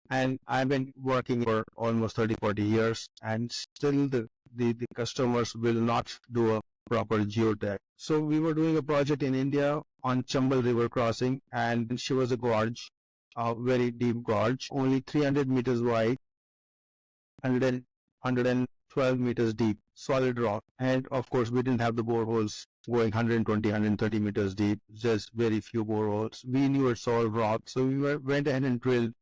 And I've been working for almost 30, 40 years, and still the customers will not do a proper geotech. So we were doing a project in India on Chambal River crossing, and she was a gorge, a very deep gorge, only 300 meters wide, 112 meters deep, solid rock. And of course, we didn't have the boreholes going 120, 130 meters deep, just very few boreholes. We knew it's all rock, so went ahead and drilled.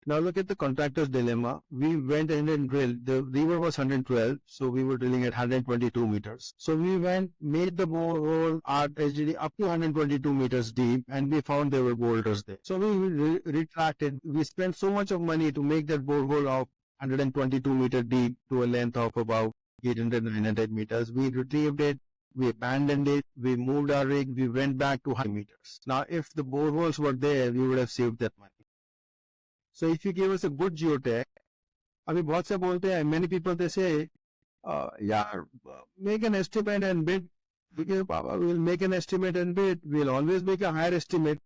Now look at the contractor's dilemma. We went ahead and drilled. The river was 112, so we were drilling at 122 meters. So we made the borehole HDD up to 122 meters deep, and we found there were boulders there. So we retracted. We spent so much of money to make that borehole of 122 meter deep to a length of about 800, 900 meters. We retrieved it. We abandoned it. We moved our rig. We went back to 100 meters. Now, if the boreholes were there, we would have saved that money. So if you give us a good geotech, अभी बहुत से बोलते हैं, many people they say, यार, make an estimate and bid. Because Papa, we'll make an estimate and bid. We'll always make a higher estimate.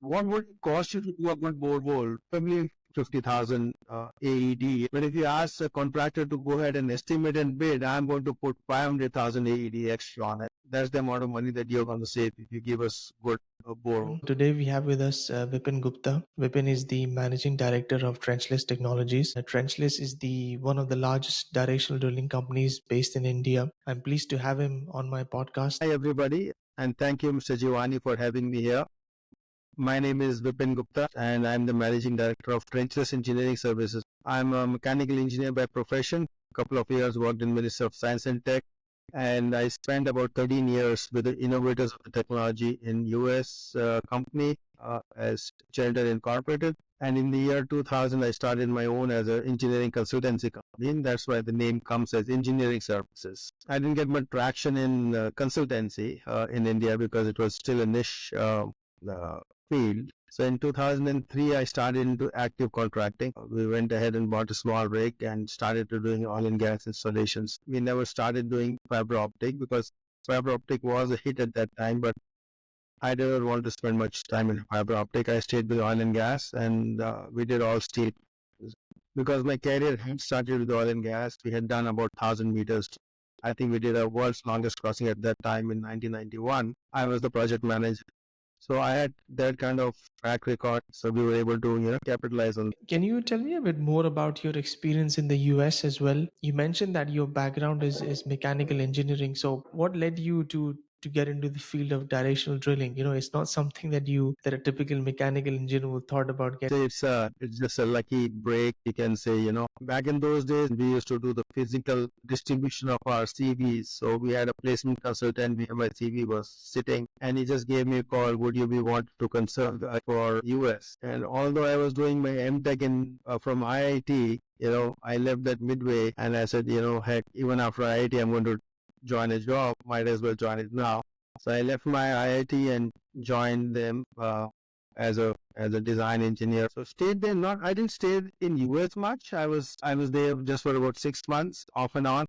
What would it cost you to do a good borehole? Probably 50,000 AED. But if you ask a contractor to go ahead and estimate and bid, I'm going to put 500,000 AED extra on it. That's the amount of money that you're going to save if you give us good borehole. Today we have with us Vipin Gupta. Vipin is the managing director of Trenchless Technologies. Trenchless is one of the largest directional drilling companies based in India. I'm pleased to have him on my podcast. Hi everybody, and thank you, Mr. Jiwani, for having me here. My name is Vipin Gupta, and I'm the managing director of Trenchless Engineering Services. I'm a mechanical engineer by profession. A couple of years worked in Ministry of Science and Tech, and I spent about 13 years with the innovators of the technology in US company as Chelter Incorporated. And in the year 2000, I started my own as an engineering consultancy company, and that's why the name comes as Engineering Services. I didn't get much traction in consultancy in India because it was still a niche field. So in 2003, I started into active contracting. We went ahead and bought a small rig and started to doing oil and gas installations. We never started doing fiber optic because fiber optic was a hit at that time, but I didn't want to spend much time in fiber optic. I stayed with oil and gas, and we did all steel. Because my career had started with oil and gas, we had done about 1,000 meters. I think we did a world's longest crossing at that time in 1991. I was the project manager. So I had that kind of track record, so we were able to, capitalize on. Can you tell me a bit more about your experience in the US as well? You mentioned that your background is mechanical engineering. So what led you to get into the field of directional drilling? It's not something that a typical mechanical engineer would thought about getting. It's just a lucky break, you can say. Back in those days, we used to do the physical distribution of our CVs. So we had a placement consultant where my CV was sitting, and he just gave me a call. Would you be want to consult for US? And although I was doing my MTech from IIT, I left that midway, and I said, heck, even after IIT, I'm going to join a job. Might as well join it now. So I left my IIT and joined them as a design engineer. So stayed there. I didn't stay in US much. I was there just for about 6 months, off and on.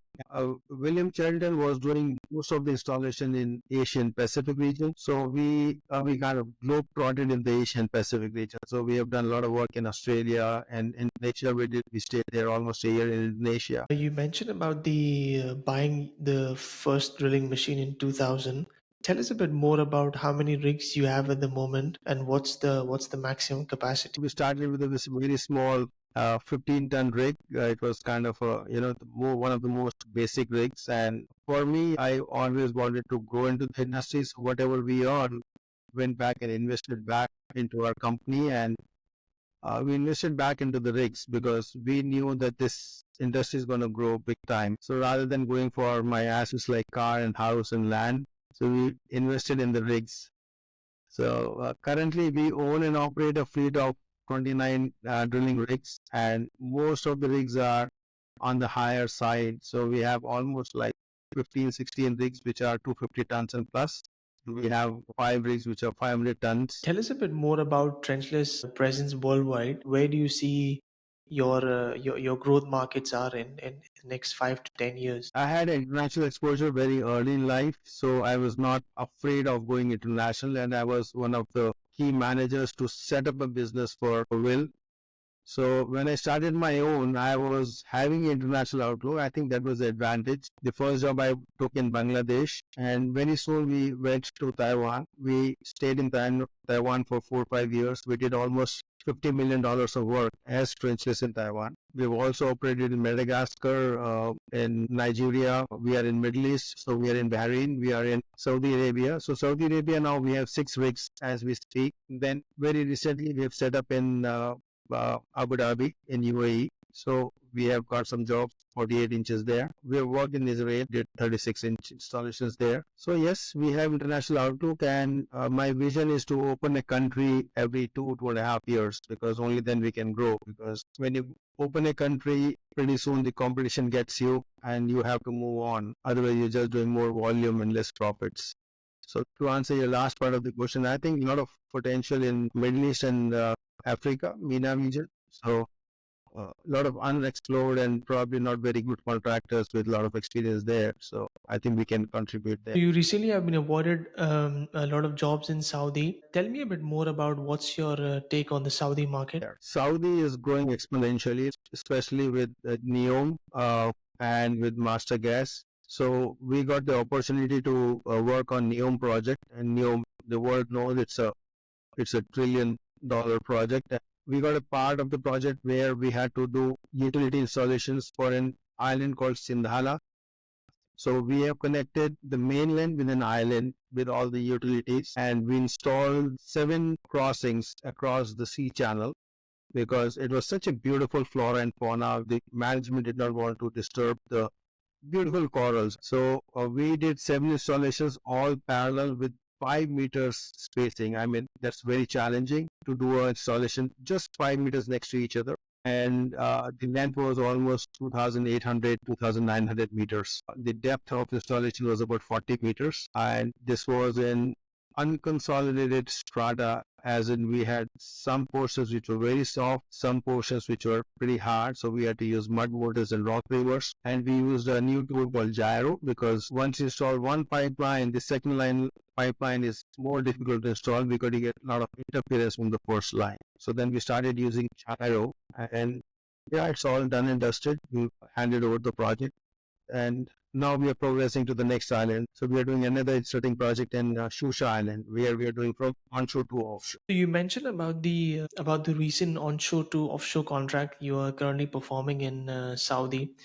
William Shelton was doing most of the installation in Asian Pacific region. So we kind of globe trotted in the Asian Pacific region. So we have done a lot of work in Australia and in Indonesia. We stayed there almost a year in Indonesia. You mentioned about the buying the first drilling machine in 2000. Tell us a bit more about how many rigs you have at the moment and what's the maximum capacity. We started with this very small 15-ton rig. It was kind of one of the most basic rigs. And for me, I always wanted to go into the industry. So whatever we earned, went back and invested back into our company, and we invested back into the rigs because we knew that this industry is going to grow big time. So rather than going for my assets like car and house and land, so we invested in the rigs. So currently we own and operate a fleet of 29 drilling rigs, and most of the rigs are on the higher side. So we have almost like 15, 16 rigs which are 250 tons and plus. We have 5 rigs which are 500 tons. Tell us a bit more about Trenchless presence worldwide. Where do you see your growth markets are in the next 5 to 10 years? I had international exposure very early in life, so I was not afraid of going international, and I was one of the key managers to set up a business for Will. So when I started my own, I was having international outlook. I think that was the advantage. The first job I took in Bangladesh, and very soon we went to Taiwan. We stayed in Taiwan for 4 or 5 years. We did almost $50 million of work as Trenchless in Taiwan. We've also operated in Madagascar, in Nigeria. We are in Middle East, so we are in Bahrain. We are in Saudi Arabia. So Saudi Arabia now we have 6 rigs as we speak. Then very recently we have set up in Abu Dhabi in UAE. So we have got some jobs, 48 inches there. We have worked in Israel, did 36-inch installations there. So yes, we have international outlook, and my vision is to open a country every 2.5 years, because only then we can grow. Because when you open a country, pretty soon the competition gets you and you have to move on. Otherwise, you're just doing more volume and less profits. So to answer your last part of the question, I think a lot of potential in Middle East and Africa, MENA region. So a lot of unexplored and probably not very good contractors with a lot of experience there. So I think we can contribute there. You recently have been awarded a lot of jobs in Saudi. Tell me a bit more about what's your take on the Saudi market. There. Saudi is growing exponentially, especially with NEOM and with Master Gas. So we got the opportunity to work on NEOM project, and NEOM, the world knows it's a $1 trillion project. We got a part of the project where we had to do utility installations for an island called Sindhala. So we have connected the mainland with an island with all the utilities, and we installed 7 crossings across the sea channel because it was such a beautiful flora and fauna. The management did not want to disturb the beautiful corals. So we did 7 installations all parallel with 5 meters spacing. I mean, that's very challenging to do an installation just 5 meters next to each other. And the length was almost 2,800, 2,900 meters. The depth of installation was about 40 meters. And this was in unconsolidated strata, as in we had some portions which were very soft, some portions which were pretty hard. So we had to use mud mortars and rock rivers. And we used a new tool called gyro, because once you install one pipeline, the second line pipeline is more difficult to install because you get a lot of interference from the first line. So then we started using gyro, and yeah, it's all done and dusted. We handed over the project, and now we are progressing to the next island. So we are doing another interesting project in Shusha Island, where we are doing from onshore to offshore. So you mentioned about the recent onshore to offshore contract you are currently performing in Saudi.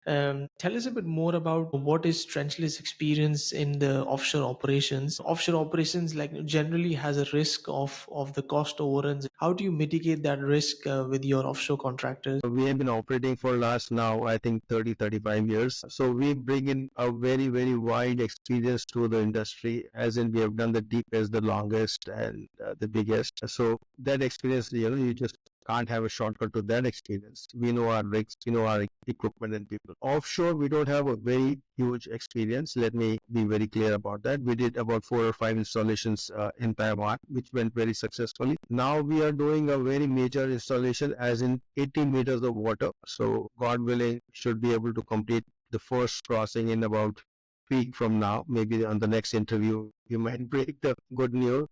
Tell us a bit more about what is Trenchless experience in the offshore operations. Offshore operations like generally has a risk of the cost overruns. How do you mitigate that risk with your offshore contractors? We have been operating for last now, I think 30, 35 years. So we bring in a very, very wide experience to the industry, as in we have done the deepest, the longest, and the biggest. So that experience, you just can't have a shortcut to that experience. We know our rigs, we know our equipment and people. Offshore, we don't have a very huge experience. Let me be very clear about that. We did about 4 or 5 installations in Taiwan, which went very successfully. Now we are doing a very major installation, as in 18 meters of water. So God willing, should be able to complete the first crossing in about a week from now. Maybe on the next interview, you might break the good news.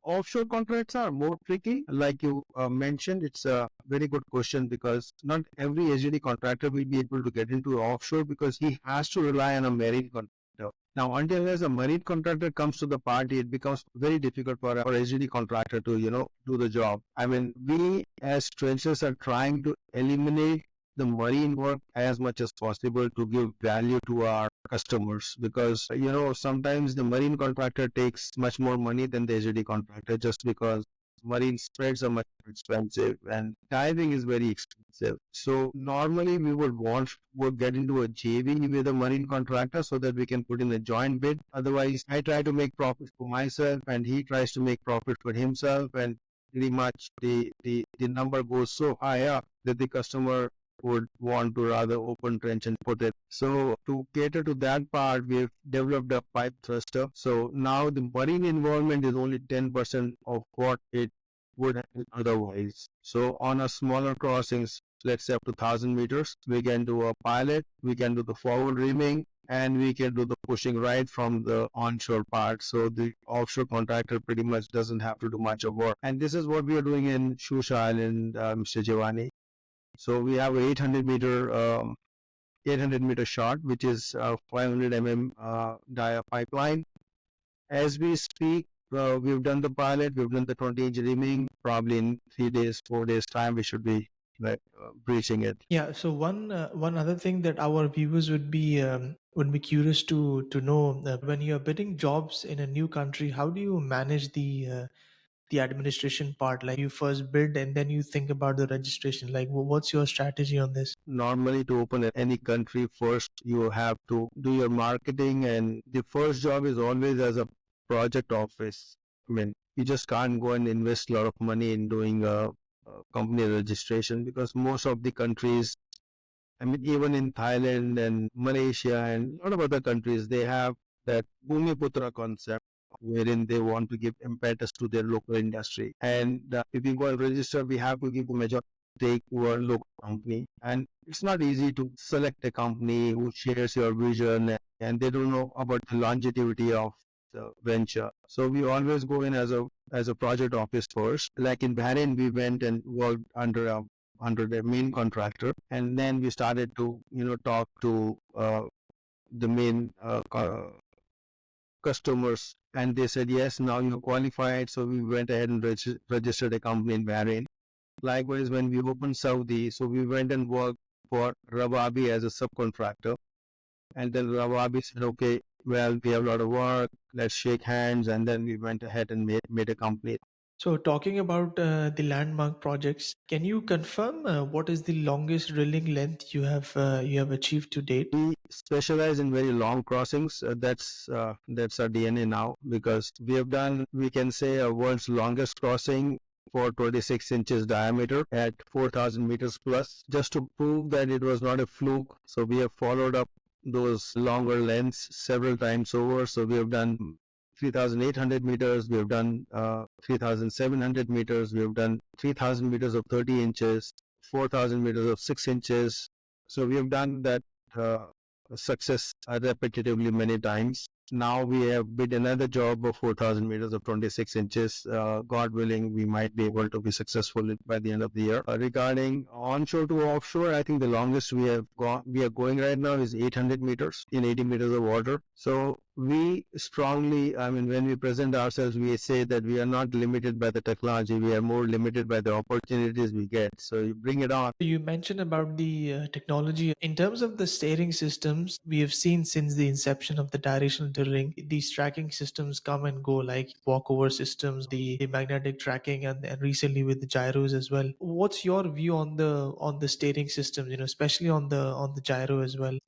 Offshore contracts are more tricky. Like you mentioned, it's a very good question, because not every HDD contractor will be able to get into offshore, because he has to rely on a marine contractor. Now, until as a marine contractor comes to the party, it becomes very difficult for a HDD contractor to, do the job. I mean, we as Trenchless are trying to eliminate the marine work as much as possible to give value to our customers, because sometimes the marine contractor takes much more money than the HDD contractor, just because marine spreads are much more expensive and diving is very expensive. So normally we would get into a JV with a marine contractor so that we can put in a joint bid. Otherwise, I try to make profit for myself and he tries to make profit for himself, and pretty much the number goes so high up that the customer would want to rather open trench and put it. So to cater to that part, we've developed a pipe thruster. So now the marine involvement is only 10% of what it would have been otherwise. So on a smaller crossings, let's say up to 1,000 meters, we can do a pilot, we can do the forward reaming, and we can do the pushing right from the onshore part. So the offshore contractor pretty much doesn't have to do much of work. And this is what we are doing in Shusha Island, Mr. Giovanni. So we have a 800-meter shot, which is 500 dia pipeline. As we speak, we've done the pilot, we've done the 20-inch reaming. Probably in 3 days, 4 days time, we should be breaching it. Yeah. So one other thing that our viewers would be curious to know, when you are bidding jobs in a new country, how do you manage the administration part? Like, you first bid and then you think about the registration. Like, what's your strategy on this? Normally, to open any country, first you have to do your marketing, and the first job is always as a project office. I mean, you just can't go and invest a lot of money in doing a company registration, because most of the countries, I mean, even in Thailand and Malaysia and a lot of other countries, they have that Bhumiputra concept, wherein they want to give impetus to their local industry. And if you go and register, we have to give a majority stake to a local company. And it's not easy to select a company who shares your vision and they don't know about the longevity of the venture. So we always go in as a project office first. Like in Bahrain, we went and worked under the main contractor, and then we started to talk to the main customers, and they said yes, now you're qualified. So we went ahead and registered a company in Bahrain. Likewise, when we opened Saudi, so we went and worked for Rawabi as a subcontractor, and then Rawabi said, okay, well, we have a lot of work, let's shake hands, and then we went ahead and made a company. So, talking about the landmark projects, can you confirm what is the longest drilling length you have achieved to date? We specialize in very long crossings. That's our DNA now, because we have done, we can say, a world's longest crossing for 26 inches diameter at 4,000 meters plus, just to prove that it was not a fluke. So we have followed up those longer lengths several times over. So we have done 3,800 meters, we have done 3,700 meters, we have done 3,000 meters of 30 inches, 4,000 meters of 6 inches. So we have done that uh, success repetitively many times. Now we have bid another job of 4,000 meters of 26 inches. God willing, we might be able to be successful by the end of the year. Regarding onshore to offshore, I think the longest we are going right now is 800 meters in 80 meters of water. So we strongly, I mean, when we present ourselves, we say that we are not limited by the technology. We are more limited by the opportunities we get. So you bring it on. You mentioned about the technology. In terms of the steering systems, we have seen since the inception of the directional drilling, these tracking systems come and go, like walkover systems, the magnetic tracking, and recently with the gyros as well. What's your view on the steering systems? You know, especially on the gyro as well.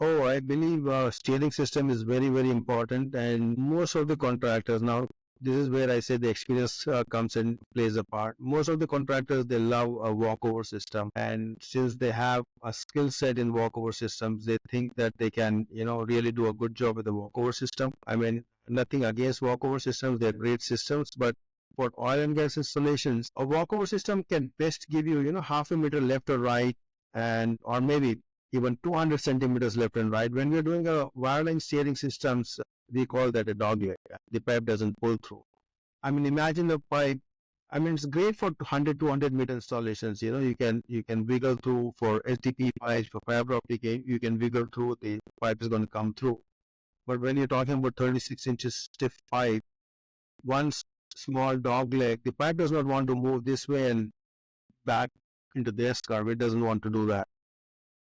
Oh, I believe steering system is very, very important, and most of the contractors now. This is where I say the experience comes and plays a part. Most of the contractors, they love a walkover system, and since they have a skill set in walkover systems, they think that they can, really do a good job with the walkover system. I mean, nothing against walkover systems; they're great systems, but for oil and gas installations, a walkover system can best give you, half a meter left or right, and or maybe even 200 centimeters left and right. When we're doing a wireline steering systems, we call that a dog leg. The pipe doesn't pull through. I mean, imagine the pipe. I mean, it's great for 100, 200-meter installations. You can wiggle through for SDP pipes, for fiber optic. You can wiggle through. The pipe is going to come through. But when you're talking about 36 inches stiff pipe, one small dog leg, the pipe does not want to move this way and back into the S curve. It doesn't want to do that,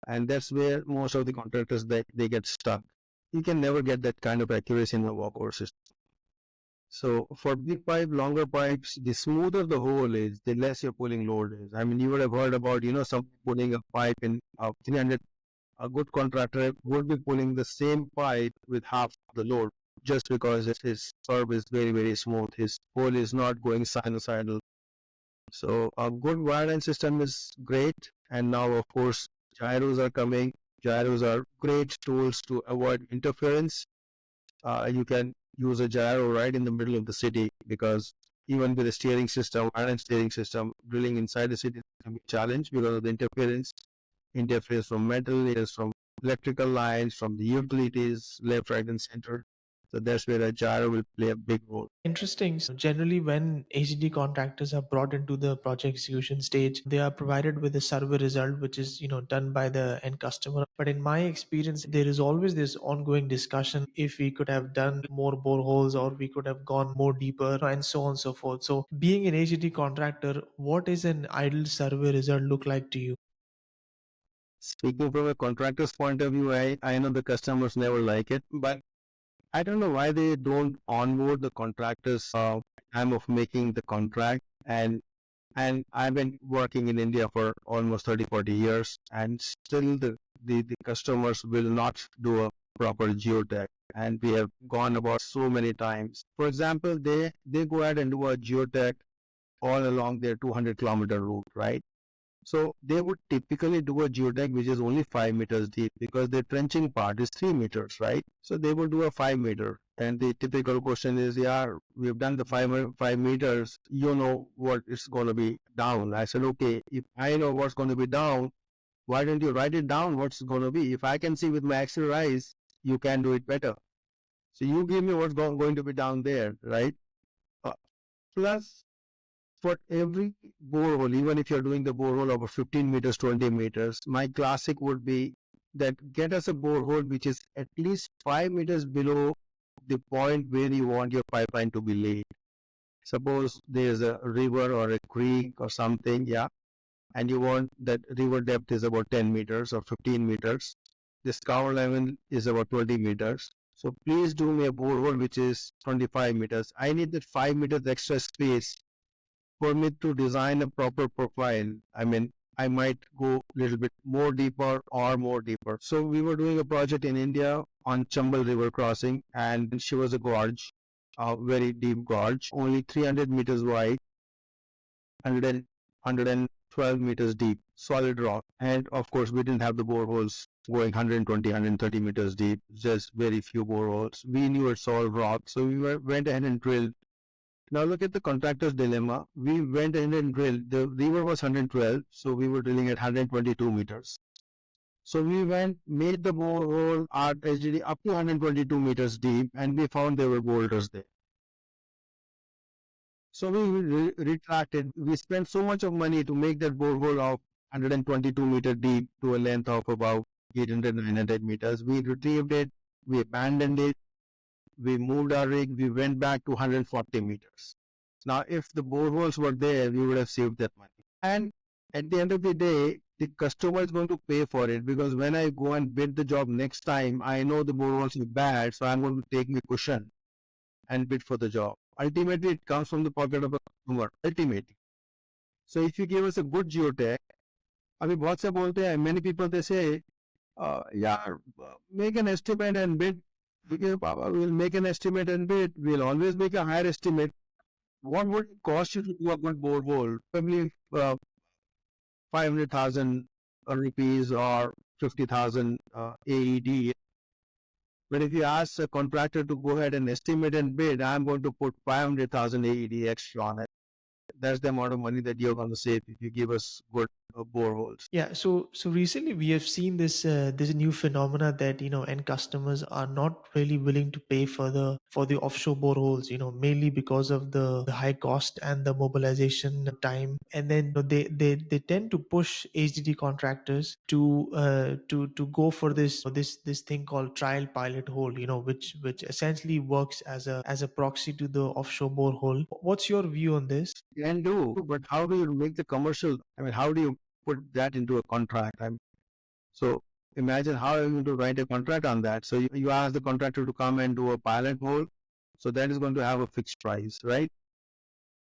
and that's where most of the contractors they get stuck. You can never get that kind of accuracy in a walkover system. So for big pipe, longer pipes, the smoother the hole is, the less your pulling load is. I mean, you would have heard about, some pulling a pipe in 300. A good contractor would be pulling the same pipe with half the load, just because his curve is very, very smooth. His hole is not going sinusoidal. So a good wireline system is great. And now, of course, gyros are coming. Gyros are great tools to avoid interference. You can use a gyro right in the middle of the city, because even with a steering system, wireline steering system, drilling inside the city can be a challenge because of the interference from metal, interference from electrical lines from the utilities, left, right, and center. So that's where a gyro will play a big role. Interesting. So generally, when HDD contractors are brought into the project execution stage, they are provided with a survey result, which is done by the end customer. But in my experience, there is always this ongoing discussion if we could have done more boreholes or we could have gone more deeper, and so on and so forth. So, being an HDD contractor, what is an ideal survey result look like to you? Speaking from a contractor's point of view, I know the customers never like it, but I don't know why they don't onboard the contractors time of making the contract. And I've been working in India for almost 30, 40 years, and still the customers will not do a proper geotech. And we have gone about so many times. For example, they go ahead and do a geotech all along their 200-kilometer route, right? So they would typically do a geotech which is only 5 meters deep because the trenching part is 3 meters, right? So they will do a 5 meter. And the typical question is, yeah, we've done the 5 meters. You know what is going to be down. I said, okay, if I know what's going to be down, why don't you write it down? What's going to be? If I can see with my actual eyes, you can do it better. So you give me what's going to be down there, right? Uh, Plus, for every borehole, even if you're doing the borehole over 15 meters, 20 meters, my classic would be that get us a borehole which is at least 5 meters below the point where you want your pipeline to be laid. Suppose there's a river or a creek or something, yeah, and you want that river depth is about 10 meters or 15 meters. The scour level is about 20 meters. So please do me a borehole which is 25 meters. I need that 5 meters extra space for me to design a proper profile. I mean, I might go a little bit more deeper or more deeper. So we were doing a project in India on Chambal River crossing, and she was a gorge, a very deep gorge, only 300 meters wide, 112 meters deep, solid rock. And of course, we didn't have the boreholes going 120, 130 meters deep, just very few boreholes. We knew it's all rock, so went ahead and drilled. Now look at the contractor's dilemma. We went in and drilled. The river was 112, so we were drilling at 122 meters. So we went, made the borehole at HDD up to 122 meters deep, and we found there were boulders there. So we retracted. We spent so much of money to make that borehole of 122 meter deep to a length of about 800, 900 meters. We retrieved it. We abandoned it. We moved our rig. We went back to 140 meters. Now, if the boreholes were there, we would have saved that money. And at the end of the day, the customer is going to pay for it because when I go and bid the job next time, I know the boreholes are bad, so I'm going to take my cushion and bid for the job. Ultimately, it comes from the pocket of a customer. Ultimately. So if you give us a good geotech, अभी बहुत से बोलते हैं, many people they say, yeah, make an estimate and bid. Because Papa will make an estimate and bid. We'll always make a higher estimate. What would it cost you to do a good borehole? Probably 500,000 rupees or 50,000 AED. But if you ask a contractor to go ahead and estimate and bid, I'm going to put 500,000 AED extra on it. That's the amount of money that you're going to save if you give us good boreholes. Yeah, so recently we have seen this new phenomena that end customers are not really willing to pay for the offshore boreholes, mainly because of the high cost and the mobilization time, and then they tend to push HDD contractors to go for this thing called trial pilot hole, which essentially works as a proxy to the offshore borehole. What's your view on this? Can do, but how do you make the commercial? I mean, how do you put that into a contract? So imagine how you're going to write a contract on that. So you ask the contractor to come and do a pilot hole. So that is going to have a fixed price, right?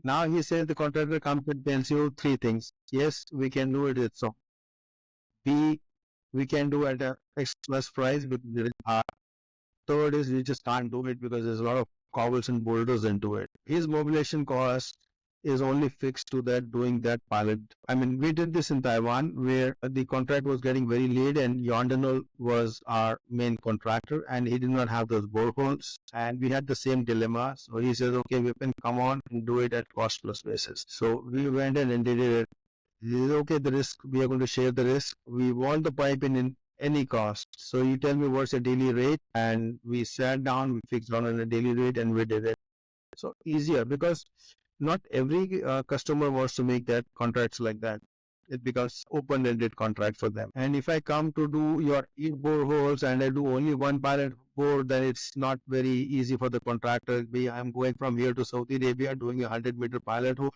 Now he says the contractor comes and tells you three things. Yes, we can do it. So B, we can do at a X plus price, but there is R. Third is we just can't do it because there's a lot of cobbles and boulders into it. His mobilization cost is only fixed to that doing that pilot. I mean, we did this in Taiwan where the contract was getting very late and Yondanol was our main contractor and he did not have those boreholes and we had the same dilemma. So he says, okay, we can come on and do it at cost plus basis. So we went and did it. He said, okay, the risk, we are going to share the risk. We want the pipe in any cost. So you tell me what's your daily rate, and we sat down, we fixed on a daily rate, and we did it. So easier because not every customer wants to make that contracts like that. It becomes open-ended contract for them. And if I come to do your 8 boreholes and I do only one pilot bore, then it's not very easy for the contractor. I'm going from here to Saudi Arabia doing a 100-meter pilot hole,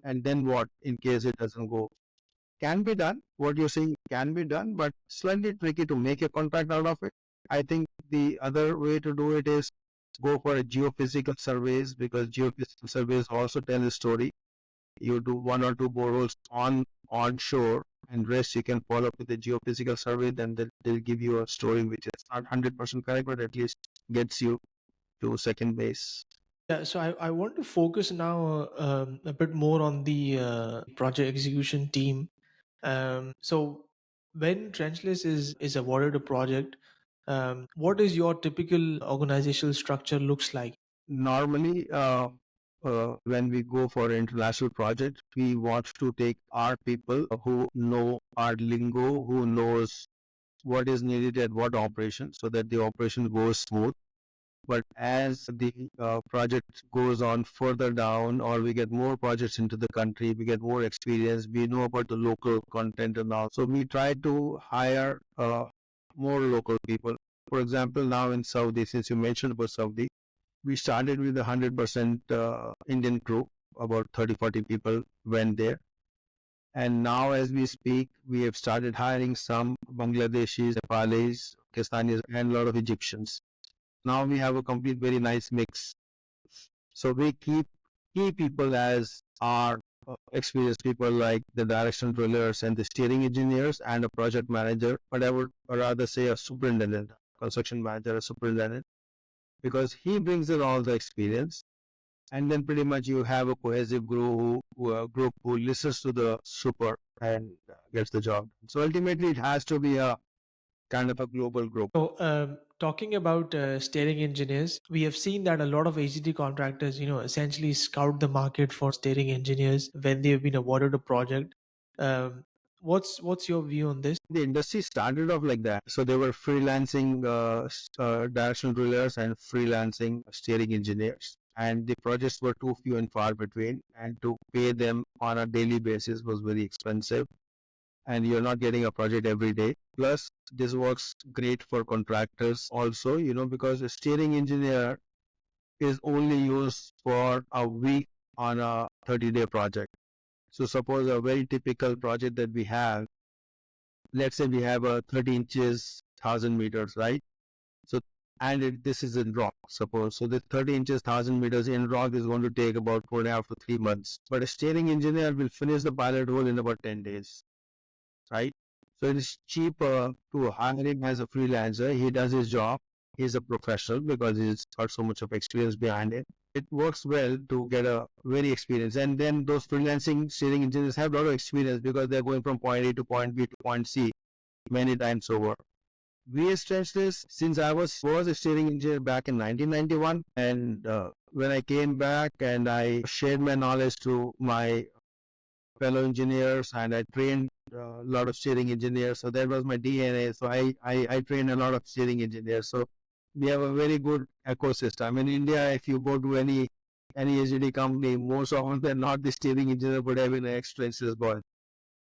and then what in case it doesn't go? Can be done. What you're saying can be done, but slightly tricky to make a contract out of it. I think the other way to do it is go for a geophysical surveys, because geophysical surveys also tell a story. You do 1 or 2 boreholes onshore, and rest you can follow up with a geophysical survey. Then they'll give you a story which is not 100% correct, but at least gets you to second base. Yeah, so I want to focus now a bit more on the project execution team. So when Trenchless is awarded a project, what is your typical organizational structure looks like? Normally, when we go for international projects, we want to take our people who know our lingo, who knows what is needed at what operation, so that the operation goes smooth. But as the project goes on further down, or we get more projects into the country, we get more experience, we know about the local content and all. So we try to hire more local people. For example, now in Saudi, since you mentioned about Saudi, we started with 100% Indian crew, about 30-40 people went there. And now as we speak, we have started hiring some Bangladeshis, Nepalis, Pakistanis, and a lot of Egyptians. Now we have a complete, very nice mix. So we keep key people as our experienced people, like the directional drillers and the steering engineers and a project manager, but I would rather say a superintendent, construction manager, a superintendent, because he brings in all the experience. And then pretty much you have a cohesive group who listens to the super and gets the job. So ultimately, it has to be a kind of a global group. So, talking about steering engineers, we have seen that a lot of AGT contractors, essentially scout the market for steering engineers when they've been awarded a project. Um, what's your view on this? The industry started off like that. So they were freelancing directional drillers and freelancing steering engineers. And the projects were too few and far between. And to pay them on a daily basis was very expensive. And you're not getting a project every day. Plus, this works great for contractors also, because a steering engineer is only used for a week on a 30-day project. So suppose a very typical project that we have, let's say we have a 30 inches, 1,000 meters, right? So, and this is in rock, suppose. So the 30 inches, 1,000 meters in rock is going to take about 4.5 to 3 months. But a steering engineer will finish the pilot hole in about 10 days, right? So it is cheaper to hire him as a freelancer. He does his job. He's a professional because he's got so much of experience behind it. It works well to get a very experienced. And then those freelancing steering engineers have a lot of experience because they're going from point A to point B to point C many times over. VS Trenchless, since I was a steering engineer back in 1991, and when I came back and I shared my knowledge to my fellow engineers, and I trained a lot of steering engineers. So that was my DNA. So I trained a lot of steering engineers. So we have a very good ecosystem. In India, if you go to any HDD company, most often than not, the steering engineer would have been an ex-Trenchless boy.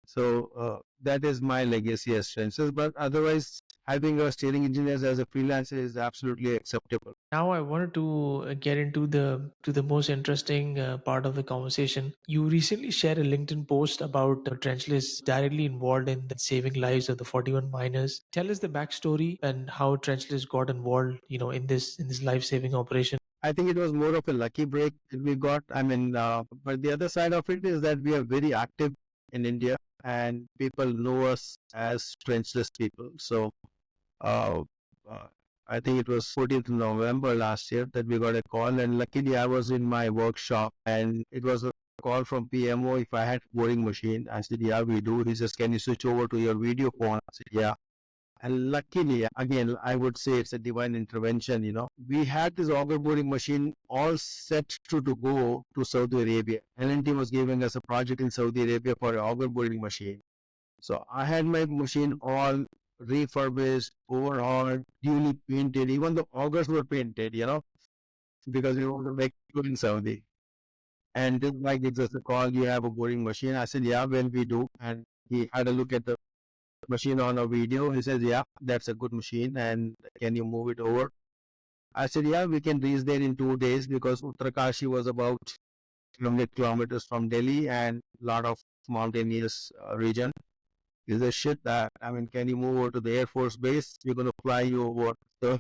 So that is my legacy as Trenchless. But otherwise, having a steering engineers as a freelancer is absolutely acceptable. Now I wanted to get into the most interesting part of the conversation. You recently shared a LinkedIn post about Trenchless directly involved in the saving lives of the 41 miners. Tell us the backstory and how Trenchless got involved, in this life saving operation. I think it was more of a lucky break that we got. I mean, but the other side of it is that we are very active in India, and people know us as Trenchless people. So uh, uh, I think it was 14th November last year that we got a call, and luckily I was in my workshop, and it was a call from PMO if I had boring machine. I said, yeah, we do. He says, can you switch over to your video phone? I said, yeah. And luckily, again, I would say it's a divine intervention. We had this auger boring machine all set to go to Saudi Arabia. L&T was giving us a project in Saudi Arabia for an auger boring machine. So I had my machine all refurbished, overhauled, newly painted. Even the augers were painted, because we want to make it in Saudi. And this guy gives us a call, you have a boring machine. I said, yeah, well, we do. And he had a look at the machine on a video. He says, yeah, that's a good machine. And can you move it over? I said, yeah, we can reach there in 2 days because Uttarakashi was about 100 kilometers from Delhi and a lot of mountainous region. Is a shit that, I mean, can you move over to the Air Force Base? We're going to fly you over.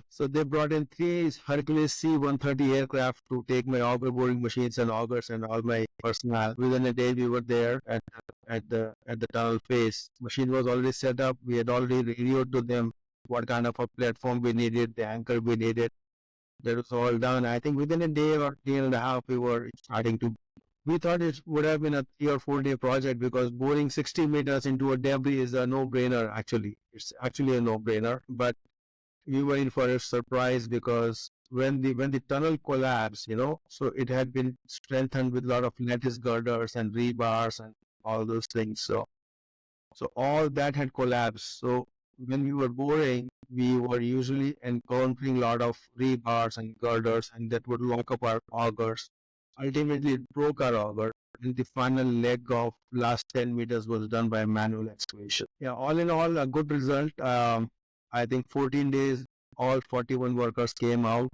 So they brought in 3 Hercules C-130 aircraft to take my auger boring machines and augers and all my personnel. Within a day, we were there at the tunnel face. Machine was already set up. We had already radioed to them what kind of a platform we needed, the anchor we needed. That was all done. I think within a day or day and a half, we were starting to. We thought it would have been a 3 or 4 day project because boring 60 meters into a debris is a no-brainer. Actually, it's actually a no-brainer. But we were in for a surprise because when the tunnel collapsed, so it had been strengthened with a lot of lattice girders and rebars and all those things. So all that had collapsed. So when we were boring, we were usually encountering a lot of rebars and girders, and that would lock up our augers. Ultimately, it broke our auger, and the final leg of last 10 meters was done by manual excavation. Yeah, all in all, a good result. I think 14 days, all 41 workers came out.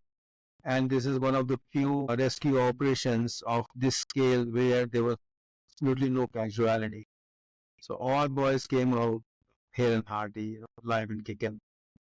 And this is one of the few rescue operations of this scale where there was absolutely no casualty. So all boys came out hale and hearty, live and kicking.